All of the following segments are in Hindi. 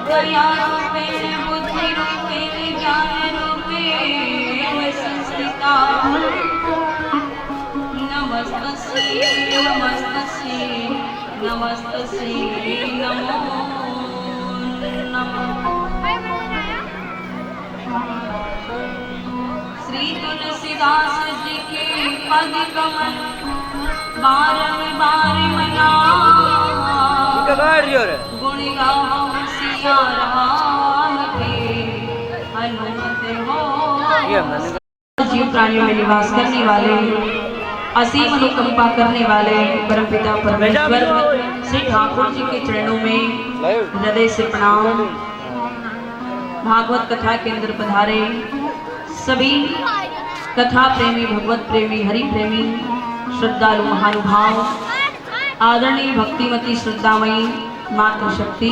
दया रूपेण बुद्धि रूपेण ज्ञान रूपेण संस्थिता नमस्तस्यै नमस्तस्यै नमस्तस्यै नमो नमः। श्री तुलसीदास जी के पद कमल बार मनाओ गुण गाओ सिया राम के हनुमत हो। जीव प्राणियों में निवास करने वाले असीम अनुकंपा करने वाले परमपिता परमेश्वर श्री ठाकुर जी के चरणों में हृदय से प्रणाम। भागवत कथा के अंदर पधारे सभी कथा प्रेमी, भगवत प्रेमी, हरि प्रेमी, श्रद्धालु महानुभाव, आदरणीय भक्तिमती श्रद्धामयी मातृशक्ति,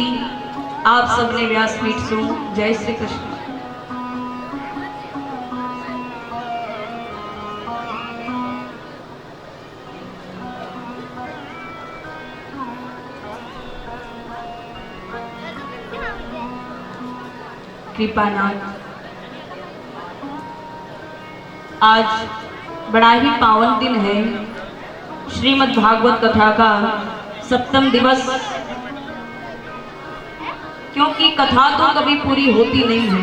आप सबने व्यासपीठ सुन। जय श्री कृष्ण। कृपानाथ, आज बड़ा ही पावन दिन है। श्रीमद् भागवत कथा का 7वां दिवस। क्योंकि कथा तो कभी पूरी होती नहीं है,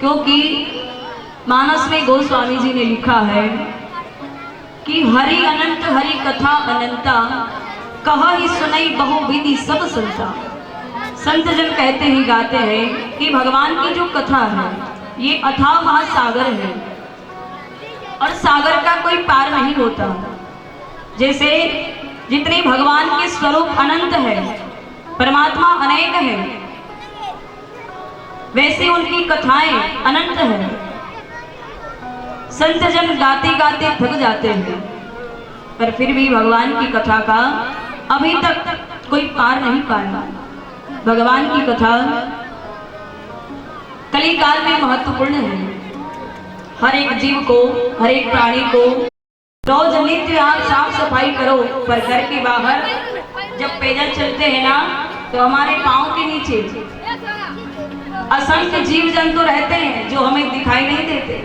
क्योंकि मानस में गोस्वामी जी ने लिखा है कि हरि अनंत हरि कथा अनंता, कहा ही सुनई बहु विधि सब संता। संत जन कहते हैं, गाते हैं कि भगवान की जो कथा है ये अथाह महासागर है और सागर का कोई पार नहीं होता। जैसे जितने भगवान के स्वरूप अनंत है, परमात्मा अनेक है, वैसे उनकी कथाएं अनंत है। संत जन गाते गाते थक जाते हैं, पर फिर भी भगवान की कथा का अभी तक कोई पार नहीं पाया। भगवान की कथा कलिकाल में महत्वपूर्ण है। हर एक जीव को, हर एक प्राणी को रोज नित्य आप साफ सफाई करो, पर घर के बाहर जब पैदल चलते हैं ना, तो हमारे पाँव के नीचे असंख्य जीव जंतु रहते हैं जो हमें दिखाई नहीं देते।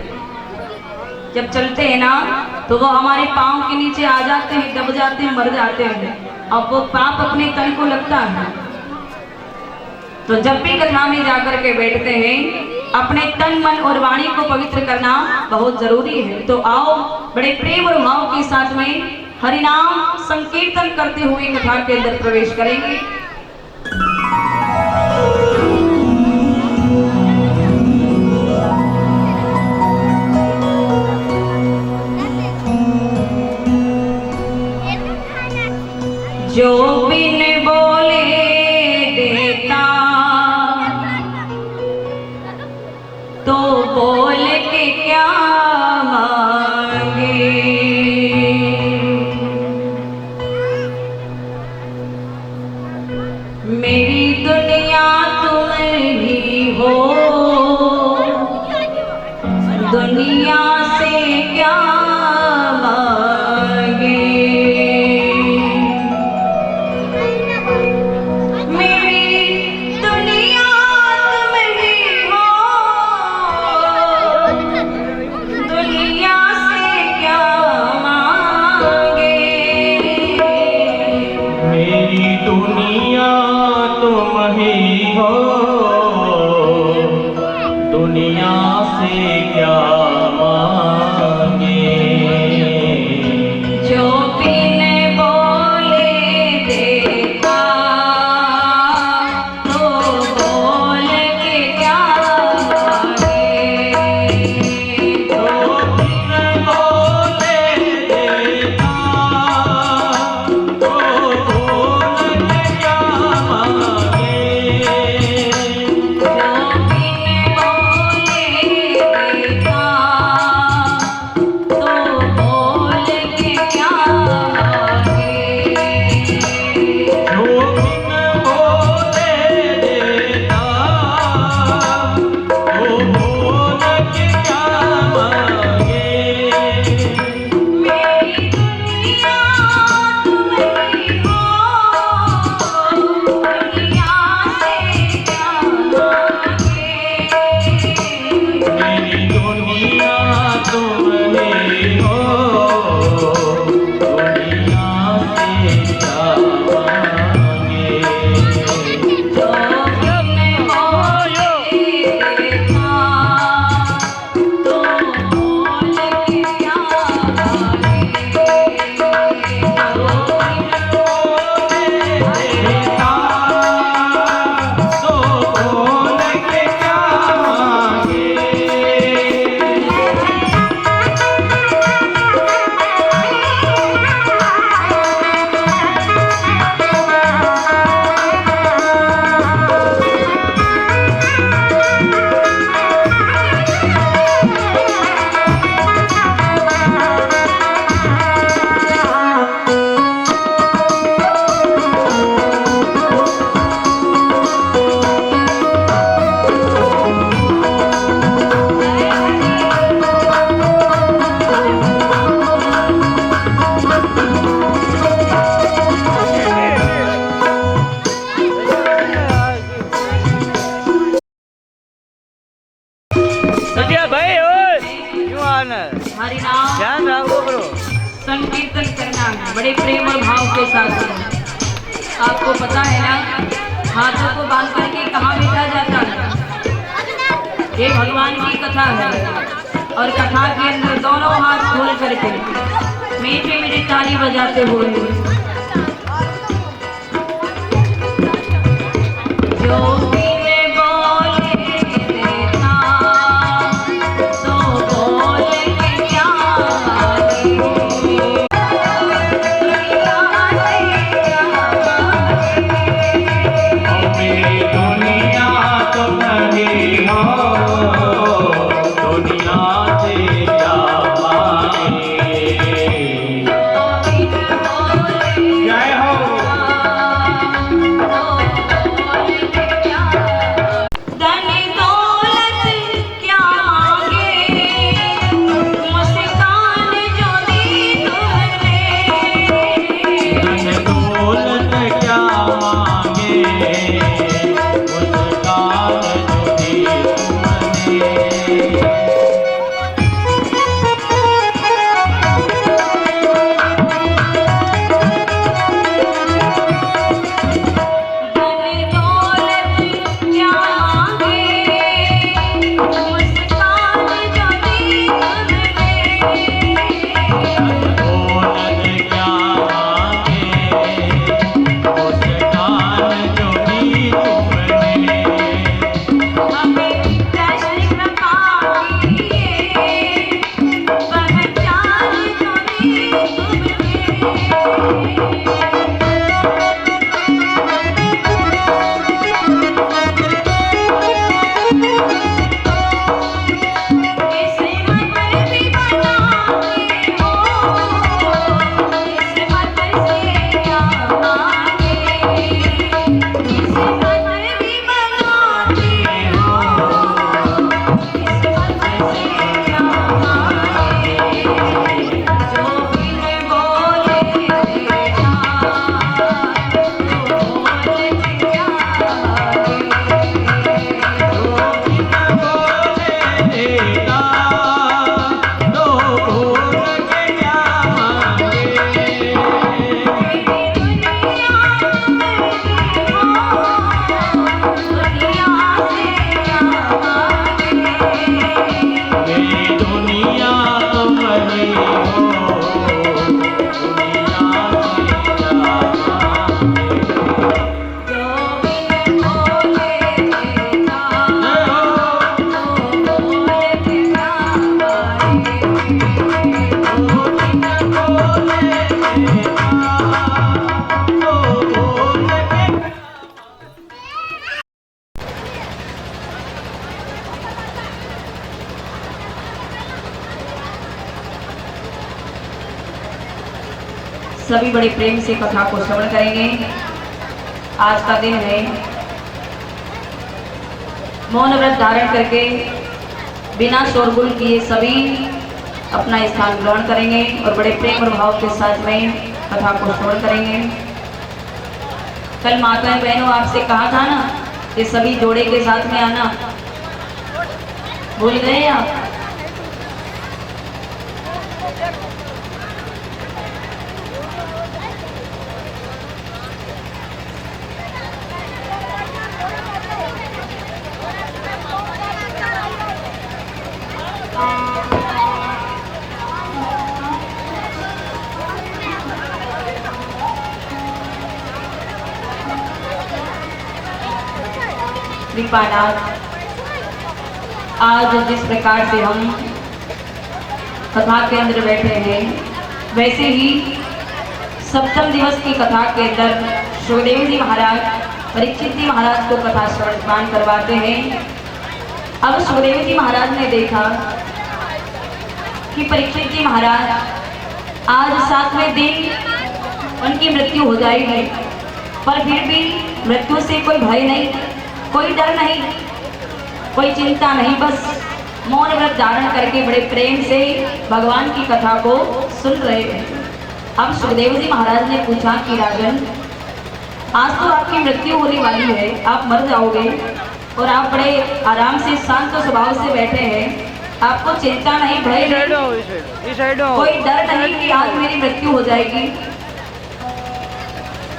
जब चलते हैं ना, तो वो हमारे पाँव के नीचे आ जाते हैं, दब जाते हैं, मर जाते हैं, और वो पाप अपने तन को लगता है। तो जब भी कथा में जाकर के बैठते हैं, अपने तन, मन और वाणी को पवित्र करना बहुत जरूरी है। तो आओ बड़े प्रेम और भाव के साथ में हरिनाम संकीर्तन करते हुए कथा के अंदर प्रवेश करेंगे। जो बिन बोले देता, तो बोल के क्या मांगे। मेरी दुनिया तुम ही हो, दुनिया से क्या मांगे। दुनिया से क्या मांगे। जो बिन बोले देता, तो बोल के क्या मांगे। जो बिन बोले देता, तो बोल के क्या मांगे। जो बिन बोले बड़े प्रेम और भाव के साथ में। आपको पता है ना, हाथों को बांध करके कहाँ बैठा जाता है? ये भगवान की कथा है और कथा के अंदर दोनों हाथ खोल करके मीठी मीठी ताली बजाते हुए जो सभी बड़े प्रेम से कथा को श्रवण करेंगे। आज का दिन है, मौन व्रत धारण करके बिना शोरगुल किए सभी अपना स्थान ग्रहण करेंगे और बड़े प्रेम और भाव के साथ में कथा को श्रवण करेंगे। कल माताएं बहनों आपसे कहा था ना कि सभी जोड़े के साथ में आना, भूल गए आप? कृपानाथ, आज जिस प्रकार से हम कथा के अंदर बैठे हैं, वैसे ही सप्तम दिवस की कथा के अंदर सुखदेव जी महाराज परीक्षित जी महाराज को कथा श्रवण करवाते हैं। अब सुखदेव जी महाराज ने देखा कि परीक्षित जी महाराज आज 7वें दिन उनकी मृत्यु हो जाएगी, पर फिर भी मृत्यु से कोई भय नहीं, कोई डर नहीं, कोई चिंता नहीं, बस मौन व्रत धारण करके बड़े प्रेम से भगवान की कथा को सुन रहे हैं। अब सुखदेव जी महाराज ने पूछा कि राजन, आज तो आपकी मृत्यु होने वाली है, आप मर जाओगे और आप बड़े आराम से शांत स्वभाव से बैठे हैं, आपको चिंता नहीं, भय नहीं, कोई डर नहीं कि आज मेरी मृत्यु हो जाएगी,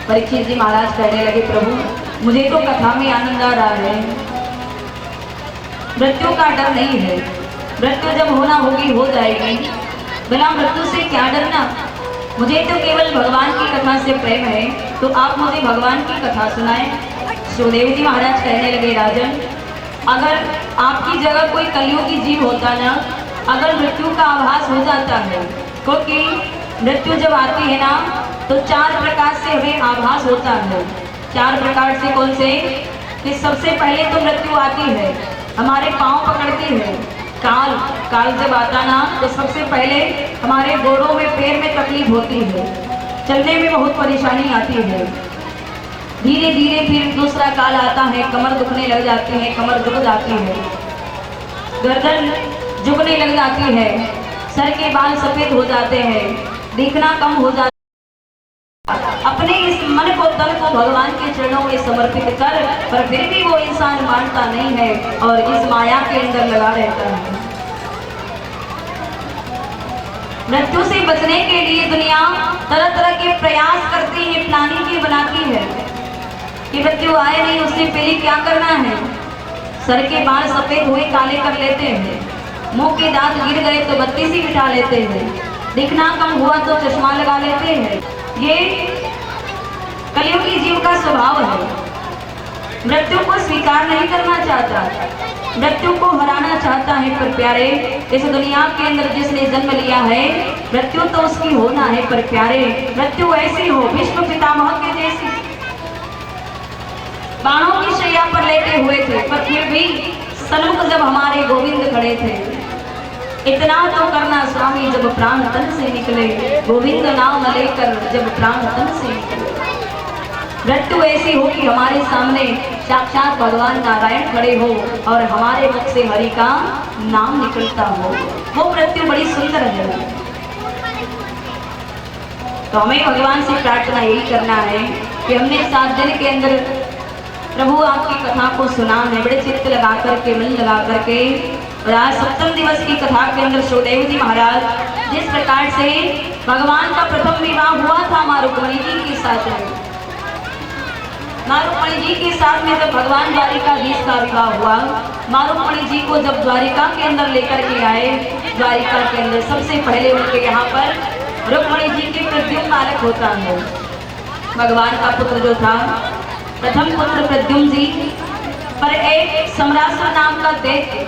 परीक्षित जी महाराज कहने लगे, प्रभु मुझे तो कथा में आनंद आ रहा है, मृत्यु का डर नहीं है। मृत्यु जब होना होगी हो जाएगी, बिना मृत्यु से क्या डरना। मुझे तो केवल भगवान की कथा से प्रेम है, तो आप मुझे भगवान की कथा सुनाएं। सुखदेव जी महाराज कहने लगे, राजन अगर आपकी जगह कोई कलियुगी जीव होता ना, अगर मृत्यु का आभास हो जाता है, क्योंकि मृत्यु जब आती है ना तो 4 प्रकार से हमें आभास होता है। 4 प्रकार से कौन से? कि सबसे पहले तो मृत्यु आती है, हमारे पाँव पकड़ती है। काल जब आता ना तो सबसे पहले हमारे गोड़ों में, पैर में तकलीफ होती है, चलने में बहुत परेशानी आती है। धीरे धीरे फिर दूसरा काल आता है, कमर दुखने लग जाती है, कमर दुख जाती है, गर्दन झुकने लग जाती है, सर के बाल सफेद हो जाते हैं, दिखना कम हो जाता है। अपने इस मन को, तन को भगवान के चरणों में समर्पित कर, पर फिर भी वो इंसान मानता नहीं है और इस माया के अंदर लगा रहता है। मृत्यु से बचने के लिए दुनिया तरह तरह के प्रयास करती है, प्लानिंग की बनाती है कि मृत्यु आए नहीं उससे पहले क्या करना है। सर के बाल सफेद हुए काले कर लेते हैं, मुंह के दांत गिर गए तो बत्ती सी बिठा लेते हैं, दिखना कम हुआ तो चश्मा लगा लेते हैं। ये कलियुगी जीव का स्वभाव है। मृत्यु को स्वीकार नहीं करना चाहता, मृत्यु को हराना चाहता है। पर प्यारे, इस दुनिया के अंदर जिसने जन्म लिया है, मृत्यु तो उसकी होना है। पर प्यारे, मृत्यु ऐसी हो विश्व पितामह के जैसी, बाणों की शैया पर लेटे हुए थे, पर फिर भी सन्मुख जब हमारे गोविंद खड़े थे, इतना तो करना स्वामी जब प्राण तन से निकले, गोविंद नाम लेकर जब प्राण तन से निकले। मृत्यु ऐसी हो कि हमारे सामने साक्षात भगवान नारायण खड़े हो और हमारे मुख से हरि का नाम निकलता हो, वो मृत्यु बड़ी सुंदर है। तो हमें भगवान से प्रार्थना यही करना है कि हमने 7 दिन के अंदर प्रभु आपकी कथा को सुना है, बड़े चित्त लगा करके, मन लगा करके। और आज 7वें दिवस की कथा के अंदर सुखदेव जी महाराज जिस प्रकार से भगवान का प्रथम विवाह हुआ था माँ रुक्मिणी जी के साथ में, माँ रुक्मिणी जी के साथ में जब भगवान द्वारिकाधीश का विवाह हुआ, माँ रुक्मिणी जी को जब द्वारिका के अंदर लेकर के आए, द्वारिका के अंदर सबसे पहले उनके यहाँ पर रुक्मिणी जी के प्रद्युम्न बालक होता है। भगवान का पुत्र जो था, प्रथम पुत्र प्रद्युम्न जी, पर एक सम्रासुर नाम का दैत्य,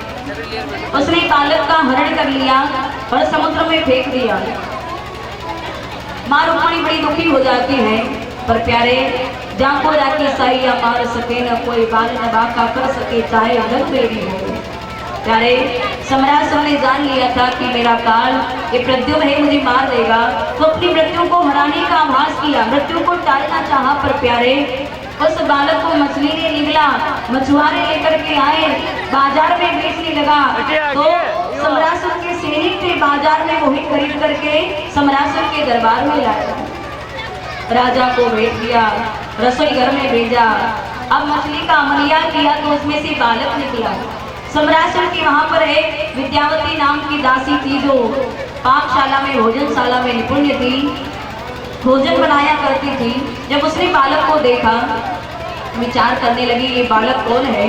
उसने बालक का हरण कर लिया और समुद्र में फेंक दिया। माँ रुक्मिणी बड़ी दुखी हो जाती है। पर प्यारे, जाको राखी साइया मार सके न कोई, बाल न बाका कर सके चाहे अगर बेड़ी हो। प्यारे, सम्रासुर ने जान लिया था कि मेरा काल ये प्रद्युम्न है, मुझे मार देगा, तो अपनी मृत्यु को हराने का आभास किया, मृत्यु को टालना चाहा। पर प्यारे, उस बालक को मछली ने निगला, मछुआरे लेकर के आए, बाजार में बेचने लगा। तो सम्रासुर के सैनिक थे, बाजार में वही खरीद करके सम्रासुर के दरबार में लाया, राजा को भेज दिया, रसोई घर में भेजा। अब मछली का अमलिया किया तो उसमें से बालक निकला। सम्रासुर की वहां पर एक विद्यावती नाम की दासी थी, जो पाकशाला में, भोजनशाला में निपुण थी, भोजन बनाया करती थी। जब उसने बालक को देखा, विचार करने लगी, ये बालक कौन है,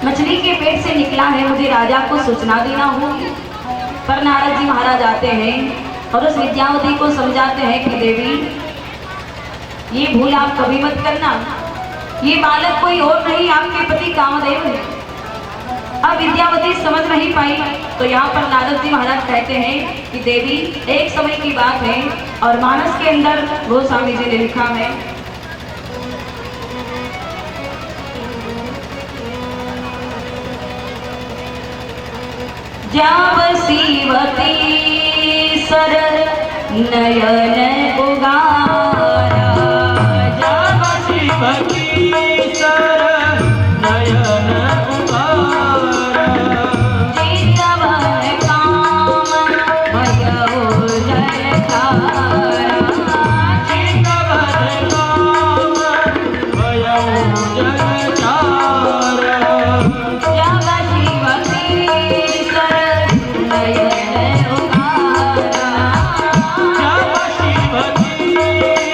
मछली के पेट से निकला है, मुझे राजा को सूचना देना होगी। पर नारद जी महाराज आते हैं और उस विद्यावती को समझाते हैं कि देवी, ये भूल आप कभी मत करना, ये बालक कोई और नहीं, आपके पति कामदेव है। अब विद्यावती समझ नहीं पाई, तो यहाँ पर नारद जी महाराज कहते हैं कि देवी, एक समय की बात है और मानस के अंदर गोस्वामी जी ने लिखा है, जावसीवती सर नयन उगारा, जावसीवती सर नयन उगारा, चितवन काम भयो जयकारा, चितवन काम भयो जयकारा, जावसीवती सर नयन उगारा, जावसीवती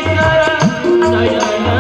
सर नयन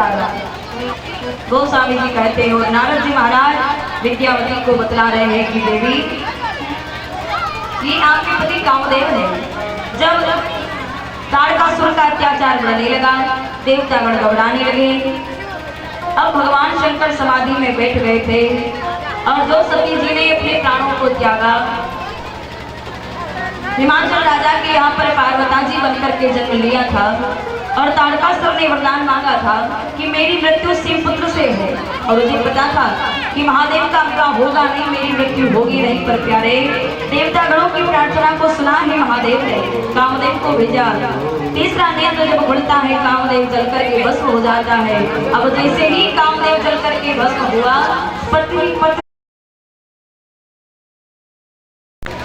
जाएगा। गोस्वामी जी कहते हैं और नारद जी महाराज विद्यावती को बतला रहे हैं कि देवी ये आपके पति कामदेव है। जब तारकासुर का अत्याचार बढ़ने लगा, देवतागण घबराने लगे। अब भगवान शंकर समाधि में बैठ गए थे और जो सती जी ने अपने प्राणों को त्यागा, हिमाचल राजा के यहाँ पर पार्वता जी बनकर के जन्म लिया था और तारकासुर ने वरदान मांगा था कि मेरी मृत्यु शिवपुत्र से है। और मुझे पता था कि महादेव का विवाह होगा नहीं, मेरी मृत्यु होगी नहीं। पर प्यारे देवतागणों की प्रार्थना को सुना है महादेव ने, कामदेव को भेजा। तीसरा नेत्र जब खुलता है कामदेव जल करके भस्म हो जाता है। अब जैसे ही कामदेव जल करके भस्म हुआ, पत्नी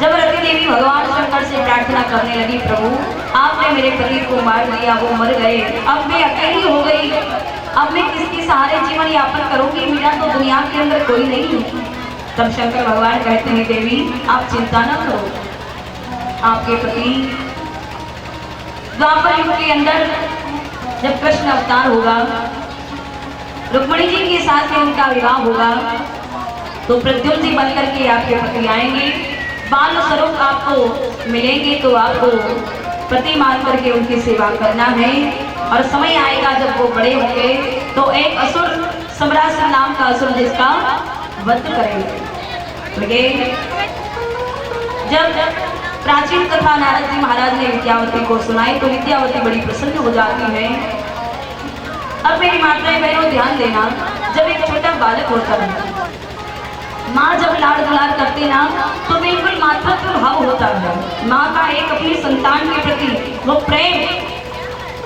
जब रति देवी भगवान शंकर से प्रार्थना करने लगी, प्रभु आपने मेरे पति को मार दिया, वो मर गए, अब मैं अकेली हो गई, अब मैं किसके सहारे जीवन यापन करूंगी, मेरा तो दुनिया के अंदर कोई नहीं है। तब शंकर भगवान कहते हैं देवी आप चिंता न करो, आपके पति द्वापर युग के अंदर जब कृष्ण अवतार होगा, रुक्मिणी जी के साथ में उनका विवाह होगा, तो प्रद्युम्न जी बनकर के आपके पति आएंगे, बाल स्वरूप आपको मिलेंगे, तो आपको पति मान करके उनकी सेवा करना है। और समय आएगा जब वो बड़े होंगे तो एक असुर सम्राट नाम का असुर जिसका वध करेंगे। जब प्राचीन कथा नारद जी महाराज ने विद्यावती को सुनाई तो विद्यावती बड़ी प्रसन्न हो जाती है। अब मेरी माताएं बहनों ध्यान देना, जब एक छोटा बालक होता है, माँ जब लाड़ दुलार करती ना तो बिल्कुल मातृत्व भाव होता है, माँ का एक अपनी संतान के प्रति वो प्रेम।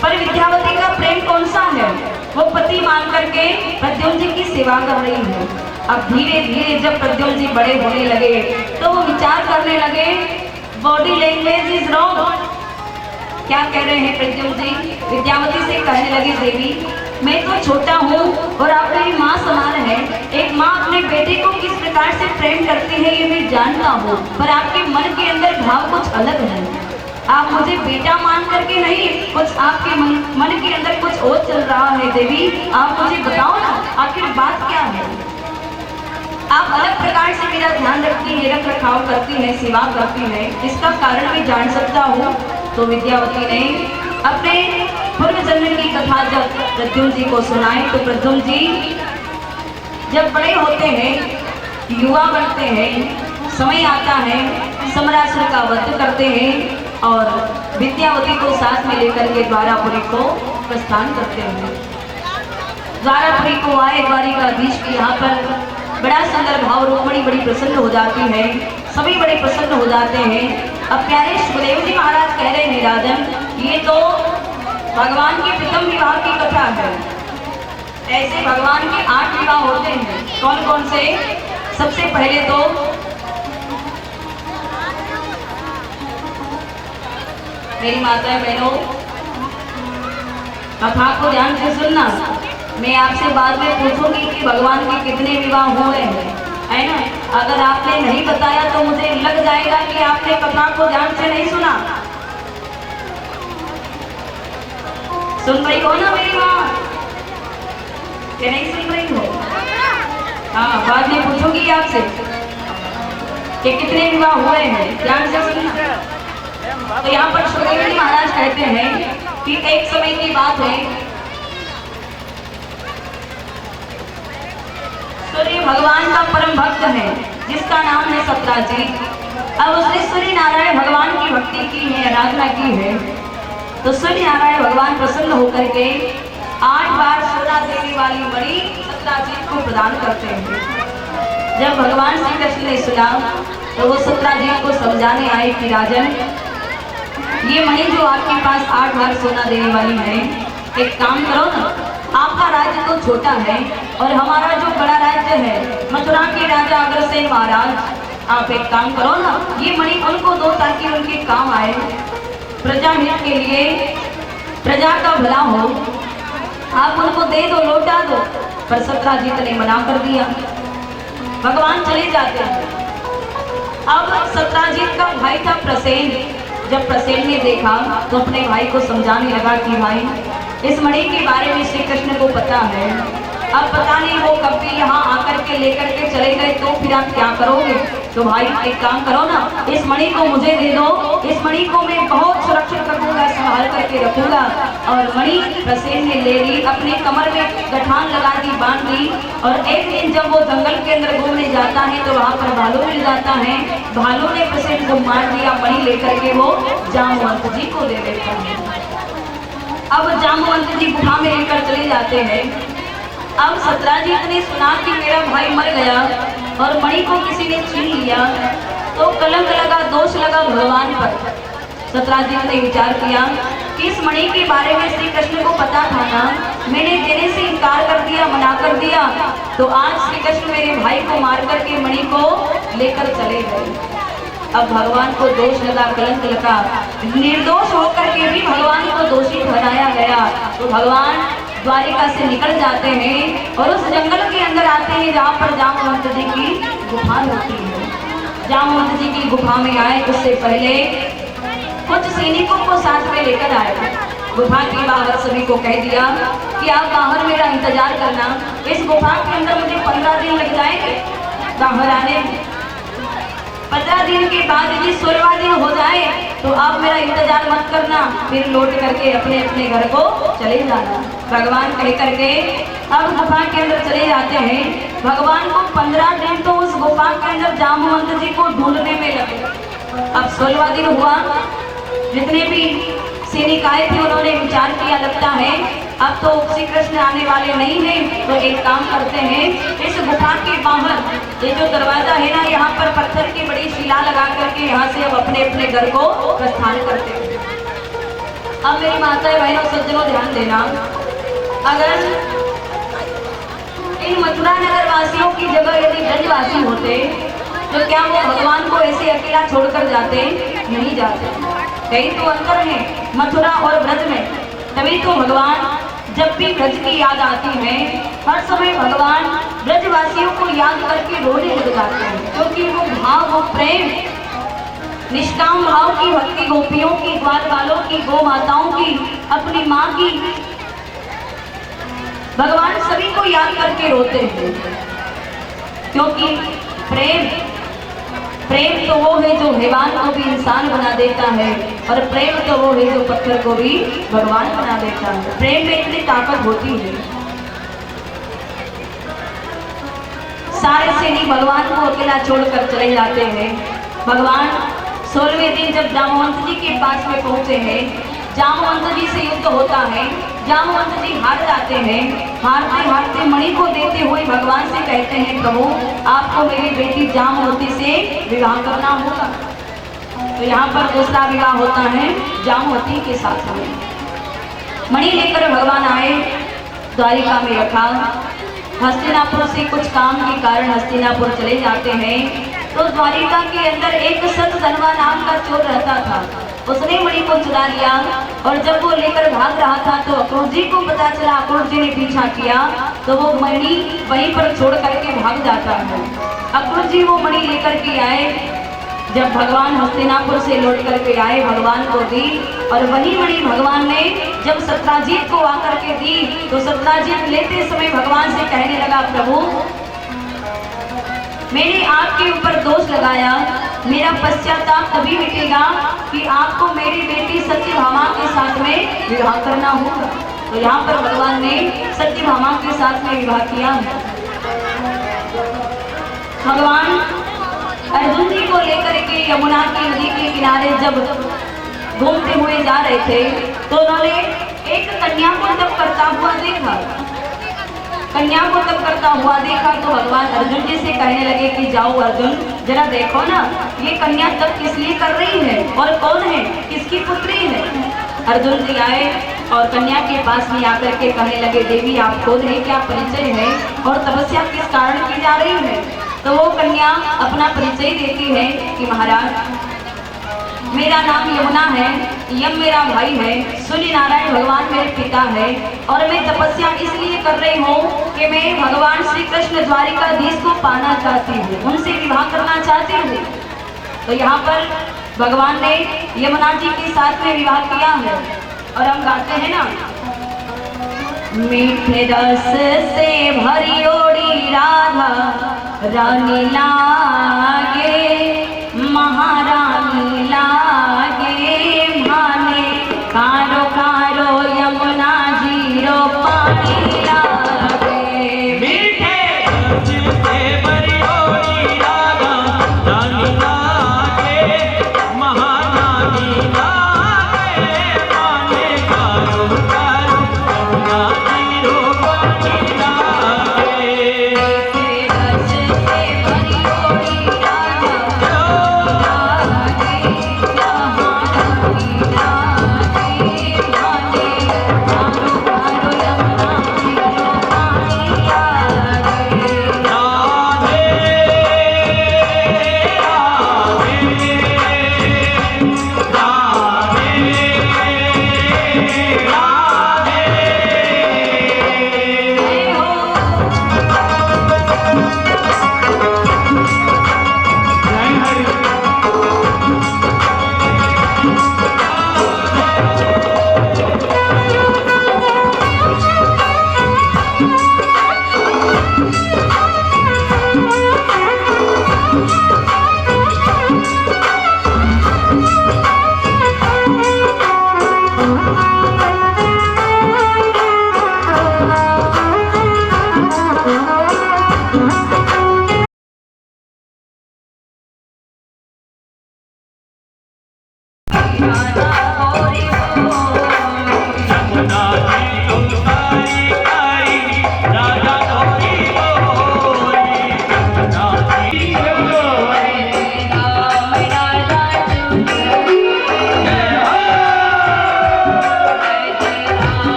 पर विद्यावती का प्रेम कौन सा है, वो पति मान करके प्रद्युम्न जी की सेवा कर रही है। अब धीरे धीरे जब प्रद्युम्न जी बड़े होने लगे तो वो विचार करने लगे बॉडी लैंग्वेज इज रॉन्ग। क्या कह रहे हैं प्रद्युम्न जी, विद्यावती से कहने लगे देवी मैं तो छोटा हूँ और आप मेरी माँ समान है, एक माँ अपने बेटे को किस प्रकार से प्रेम करती है ये मैं जानता हूँ, पर आपके मन के अंदर भाव कुछ अलग है। आप मुझे बेटा मान करके नहीं, कुछ आपके मन के अंदर कुछ और चल रहा है। देवी आप मुझे बताओ ना आखिर बात क्या है। आप अलग प्रकार से मेरा ध्यान रखती है, रख रखाव करती है, सेवा करती है, इसका कारण मैं जान सकता हूँ। तो विद्यावती ने अपने पूर्व जन्म की कथा जब प्रद्युम्न जी को सुनाई तो प्रद्युम्न जी जब बड़े होते हैं, युवा बनते हैं, समय आता है, सम्रासुर का वध करते हैं और विद्यावती को साथ में लेकर के द्वारापुरी को प्रस्थान करते हैं। द्वारापुरी को आए द्वारिकाधीश के यहाँ पर बड़ा सुंदर भाव रुक्मिणी बड़ी प्रसन्न हो जाती है, सभी बड़े प्रसन्न हो जाते हैं। अब प्यारे सुखदेव जी महाराज कह रहे हैं राजन ये तो भगवान की प्रथम विवाह की कथा है, ऐसे भगवान के 8 विवाह होते हैं। कौन कौन से? सबसे पहले तो मेरी माताएं बहनों कथा को ध्यान से सुनना, मैं आपसे बाद में पूछूंगी कि भगवान के कितने विवाह हुए हैं, है ना। अगर आपने नहीं बताया तो मुझे लग जाएगा कि आपने कथा को ध्यान से नहीं सुना। सुन रही हो ना मेरी माँ कि नहीं सुन रही हो? हाँ, बाद में पूछूंगी आपसे कि कितने विवाह हुए हैं, ध्यान से सुनना। तो यहाँ पर सुखदेव जी महाराज कहते हैं कि एक समय की बात है, सूर्य भगवान का परम भक्त है जिसका नाम है सत्राजित। अब उसने सूर्य नारायण भगवान की भक्ति की है, आराधना की है, तो सूर्य नारायण भगवान प्रसन्न होकर के 8 बार सोना देने वाली मणि सत्राजित को प्रदान करते हैं। जब भगवान श्री कृष्ण ने सुना तो वो सत्राजित को समझाने आए कि राजन ये मणि जो आपके पास 8 बार सोना देने वाली है, एक काम करो ना, आपका राज्य तो छोटा है और हमारा जो बड़ा राज्य है मथुरा के राजा अग्रसेन महाराज, आप एक काम करो ना, ये मणि उनको दो ताकि उनके काम आए, प्रजा हित के लिए, प्रजा का भला हो, आप उनको दे दो, लौटा दो। पर सत्राजित ने मना कर दिया, भगवान चले जाते हैं। अब सत्राजित का भाई था प्रसेन, जब प्रसेन ने देखा तो अपने भाई को समझाने लगा कि भाई इस मणि के बारे में श्री कृष्ण को पता है। अब पता नहीं वो कब भी यहाँ आकर के लेकर के चले गए तो फिर आप क्या करोगे? तो भाई एक काम करो ना, इस मणि को मुझे दे दो, इस मणि को मैं बहुत सुरक्षित रखूंगा, संभाल करके रखूंगा। और मणि प्रसेन ने ले ली, अपने कमर में गठान लगा दी, बांध दी। और एक दिन जब वो जंगल के अंदर घूमने जाता है तो वहाँ पर भालू मिल जाता है। भालू ने प्रसेन को मार दिया, मणि लेकर के वो जामवंत जी को दे देता है। अब जामवंत जी गुफा में लेकर चले जाते हैं। अब सत्राजित ने सुना कि मेरा भाई मर गया और मणि को किसी ने छीन लिया, तो कलंक लगा, दोष लगा भगवान पर। सत्राजित ने विचार किया कि इस मणि के बारे में श्री कृष्ण को पता था ना, मैंने देने से इनकार कर दिया, मना कर दिया, तो आज श्री कृष्ण मेरे भाई को मार करके मणि को लेकर चले गए। अब भगवान को दोष लगा, कलंक लगा, निर्दोष होकर के भी भगवान को दोषी ठहराया गया। तो भगवान द्वारिका से निकल जाते हैं और उस जंगल के अंदर आते हैं जहाँ पर जामवंत जी की गुफा होती है। जामवंत जी की गुफा में आए उससे पहले कुछ सैनिकों को साथ में लेकर आए। गुफा के बाहर सभी को कह दिया कि आप बाहर मेरा इंतजार करना, इस गुफा के अंदर मुझे 15 दिन लग जाएंगे बाहर आने में। 15 दिन के बाद यदि 16वां दिन हो जाए तो आप मेरा इंतजार मत करना, फिर लौट करके अपने अपने घर को चले जाना। भगवान कह करके अब गुफा के अंदर चले जाते हैं। भगवान को 15 दिन तो उस गुफा के अंदर जामवंत जी को ढूंढने में लगे। अब 16वां दिन हुआ, जितने भी सैनिक आए थे उन्होंने विचार किया, लगता है अब तो श्री कृष्ण आने वाले नहीं हैं, तो एक काम करते हैं, इस गुफा के बाहर ये जो दरवाजा है ना, यहाँ पर पत्थर की बड़ी शिला लगा करके यहाँ से अब अपने अपने घर को प्रस्थान करते हैं। अब मेरी माताएं बहनों सज्जनों ध्यान देना, अगर इन मथुरा नगर वासियों की जगह यदि ब्रजवासी होते तो क्या वो भगवान को ऐसे अकेला छोड़कर जाते? नहीं जाते। कहीं तो अंतर है मथुरा और ब्रज में, तभी तो भगवान जब भी ब्रज की याद आती है हर समय भगवान ब्रजवासियों को याद करके रोने लग जाते हैं, क्योंकि वो भाव, वो प्रेम, निष्काम भाव की भक्ति, गोपियों की, ग्वाल वालों की, गौ माताओं की, अपनी माँ की, भगवान सभी को याद करके रोते हैं। क्योंकि प्रेम तो वो है जो हैवान को भी इंसान बना देता है, और प्रेम तो वो है जो पत्थर को भी भगवान बना देता है। प्रेम में इतनी ताकत होती है। सारे सैनिक भगवान को अकेला छोड़कर चले जाते हैं। भगवान 16वें दिन जब जामवंत जी के पास में पहुंचे हैं, जामवंत जी से युद्ध होता है, जामवंत जी हार जाते हैं। हारते हारते मणि को देते हुए भगवान से कहते हैं, प्रभु आपको मेरी बेटी जामवती से विवाह करना होगा। तो यहाँ पर दूसरा विवाह होता है जामवती के साथ में। मणि लेकर भगवान आए, द्वारिका में रखा। हस्तिनापुर से कुछ काम के कारण हस्तिनापुर चले जाते हैं, तो द्वारिका के अंदर एक सतधनवा नाम का चोर रहता था। उसने मणि को चुरा लिया, और जब वो लेकर भाग रहा था तो अक्रूर जी को पता चला। अक्रूर जी ने पीछा किया तो वो मणि वहीं पर छोड़ करके भाग जाता है। अक्रूर जी वो मणि लेकर के आए। जब भगवान हस्तिनापुर से लौट करके आए, भगवान को दी, और वही मणि भगवान ने जब सत्राजित को आकर के दी तो सत्राजित लेते समय भगवान से कहने लगा, प्रभु मैंने आपके ऊपर दोष लगाया, मेरा पश्चाताप तभी मिटेगा कि आपको मेरी बेटी सत्यभामा के साथ में विवाह करना होगा। तो यहाँ पर भगवान ने सत्यभामा के साथ में विवाह किया। भगवान अर्जुन जी को लेकर के यमुना की नदी के किनारे जब घूमते हुए जा रहे थे तो उन्होंने एक कन्या को तप करता हुआ देखा। कन्या को तप करता हुआ देखा तो भगवान अर्जुन जी से कहने लगे कि जाओ अर्जुन, जरा देखो ना ये कन्या तप किस लिए कर रही है और कौन है, किसकी पुत्री है। अर्जुन जी आए और कन्या के पास में आकर के कहने लगे, देवी आप कौन है, क्या परिचय है और तपस्या किस कारण की जा रही है। तो वो कन्या अपना परिचय देती है कि महाराज मेरा नाम यमुना है, यम मेरा भाई है, सूर्य नारायण भगवान मेरे पिता है, और मैं तपस्या इसलिए कर रही हूँ कि मैं भगवान श्री कृष्ण द्वारिकाधीश को पाना चाहती हूँ, उनसे विवाह करना चाहती हूँ। तो यहाँ पर भगवान ने यमुना जी के साथ में विवाह किया है। और हम गाते हैं ना, मीठे रस से भरी ओड़ी राधा रानी लागे, महारानी लागे, भाने कारो कारो यमुना जीरो पानी लागे। मीठे रस से भरी ओड़ी राधा रानी लागे, महारानी लागे, भाने कारो कारो यमुना जीरो पानी लागे।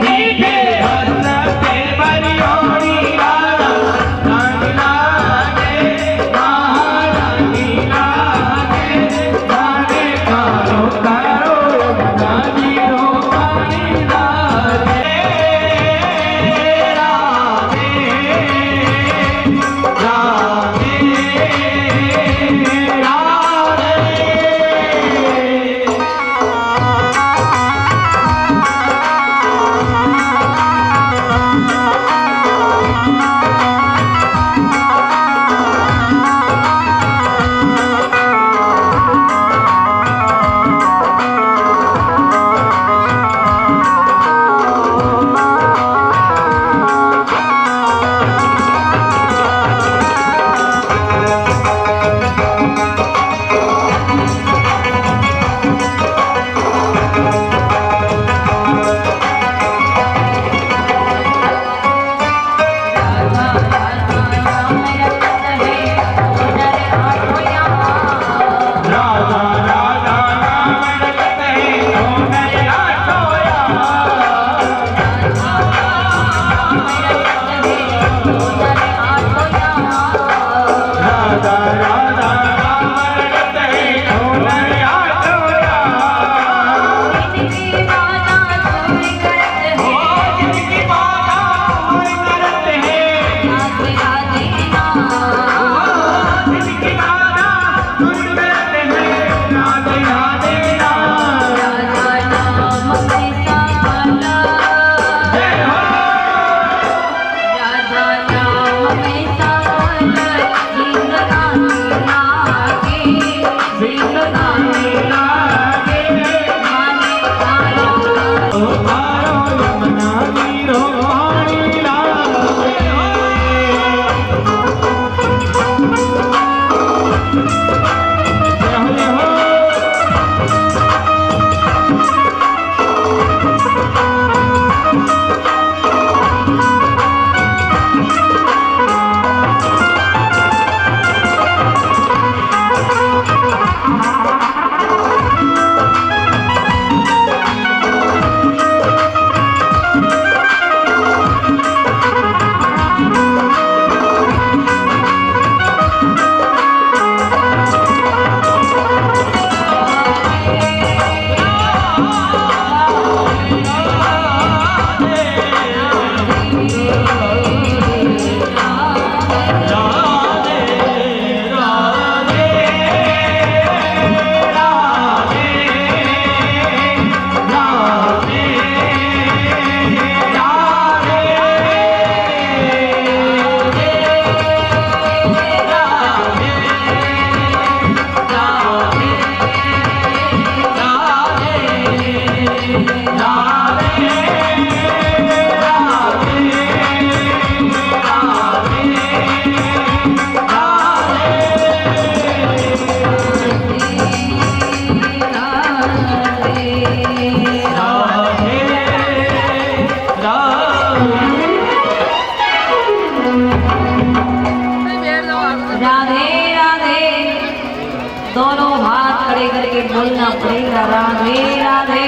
मीठे रस से भरी ओड़ी राधा लागे, महारानी लागे, भाने कारो कारो यमुना जीरो पानी लागे। राधे राधे दोनों हाथ खड़े करके बोलना पड़ेगा राधे राधे।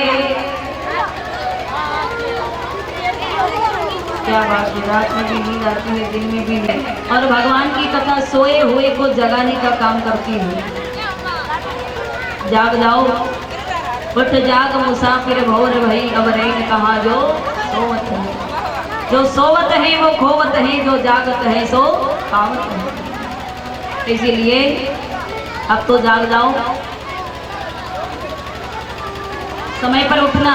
क्या बात है, रात में भी नींद आती है, दिन में भी नहीं। और भगवान की कथा सोए हुए को जगाने का काम करती है। जाग जाओ, उठ जाग मुसाफिर भोर भई, अब रैन कहाँ जो सोवत है। जो सोवत है वो खोवत है, जो जागत है सो पावत है। इसीलिए अब तो जाग जाओ, समय पर उठना,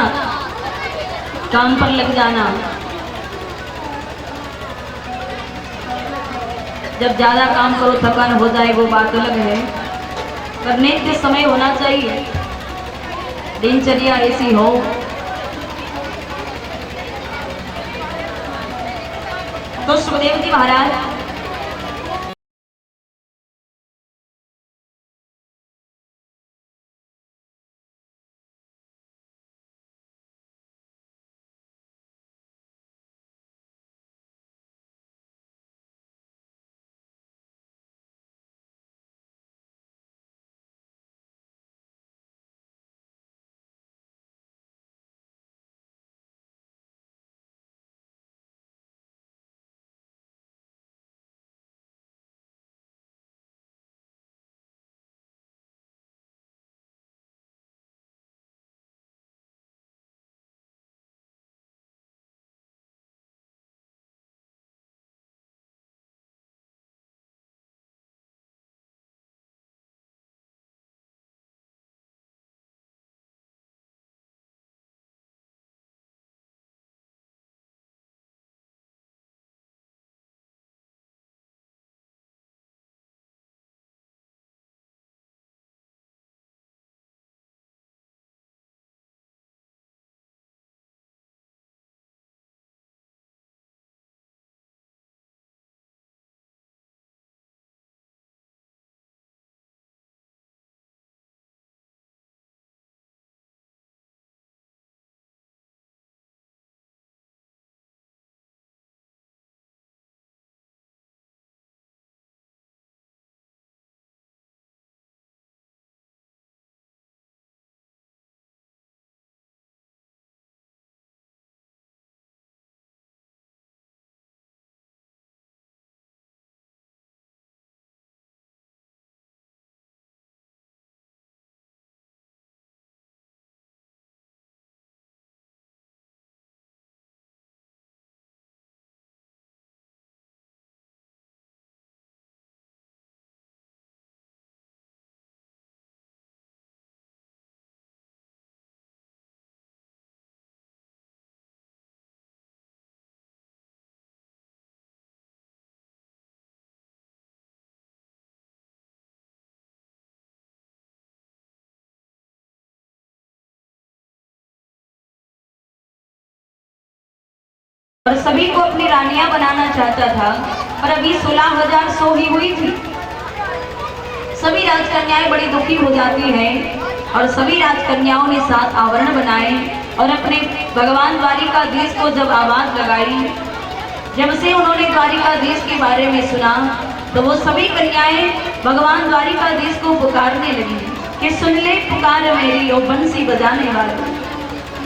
काम पर लग जाना। जब ज्यादा काम करो थकान हो जाए वो बात अलग है, पर नित्य समय होना चाहिए, दिनचर्या ऐसी हो। तो सुखदेव जी महाराज और सभी को अपनी रानियां बनाना चाहता था, पर अभी 16,000 सो ही हुई थी। सभी राजकन्याएं बड़ी दुखी हो जाती हैं और सभी राजकन्याओं ने 7 आवरण बनाए और अपने भगवान द्वारिकाधीश को जब आवाज लगाई, जब से उन्होंने द्वारिकाधीश के बारे में सुना, तो वो सभी कन्याएं भगवान द्वारिकाधीश को पुकारने लगी कि सुन ले पुकार मेरी ओ बंसी बजाने वाले।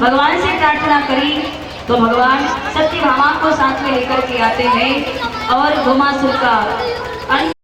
भगवान से प्रार्थना करी तो भगवान सत्यभामा को साथ में लेकर के आते हैं और घुमासुर का